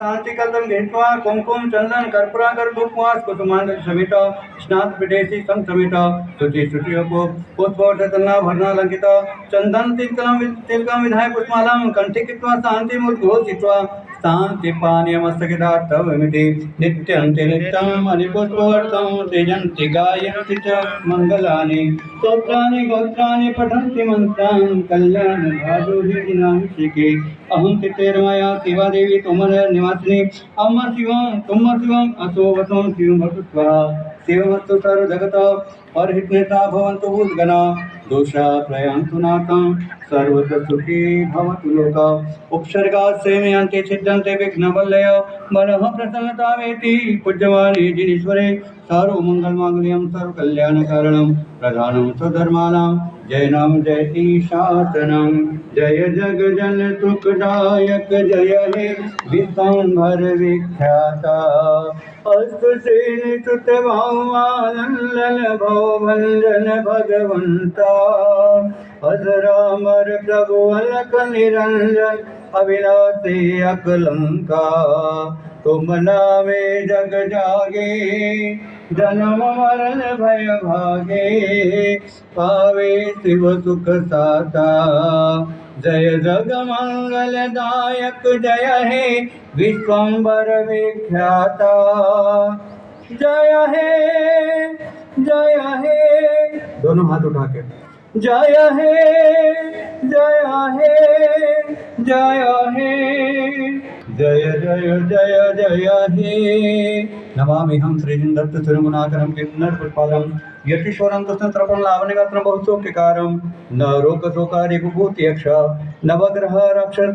शांतिकल्पं गृहीत्वा कुंकुम चंदन कर्पूरागर धूपवास कुसुमांजलि समेत स्नात विदेशी संसमेत शुचि शुचियों पुष्पोषतना भरणालंकित चंदन तिलकम विधाय पुष्पमालां कंठे कृत्वा शांति मुद्घोषित्वा शांति पानीय मस्तकिदार्थमिति नित्यं नित्यं हरिपुष्पवर्तं सृजन्ति गायन्ति च मंगलानि स्तोत्राणि गोत्राणि पठन्ति मंत्रान् कल्याण भादुहि दिनांशिके अहं तितेर्मया शिवा देवी तुमर निवासिनी अम्मा शिवम तुम शिवम असो वसम शिवम भवत्वा शिवमस्तु सर्व जगत और हितनेता भवन्तु भूतगणा दोषा प्रयांतु नाथं सर्वत्र सुखी भवतु लोका उपसर्गात् सेमयन्ति छिद्यन्ते विघ्नवल्लय मनः प्रसन्नतामेति पूज्यमाने जिनेश्वरे सर्वमङ्गलमाङ्गल्यं सर्वकल्याणकारणं प्रधानं स्वधर्माणां जयनाम जयति शासनम जय जग जन सुखदायक जय हे विश्वंभर विख्याता अस्तु श्री सुत भावानंदन भवभंजन भगवंता अजरामर प्रभु अलक निरंजन अविनाशी अकलंका तुम नामे जग जागे जन्म मरण भय भागे पावे शिव सुख साता जय जग मंगल दायक जय हे विश्वंभर विख्याता जय हे दोनों हाथ उठा के जय हे जय हे जय हे जय जय जय जय हे नमामि हम श्रीजिं दत्त तिरुगुणाकरं किन्नर पुष्पालम यतीश्वरं तस्त्रपं लावण्यगात्रं बहुशोक्यकारं न रोगशोकारिभूति यक्ष नवग्रह रक्ष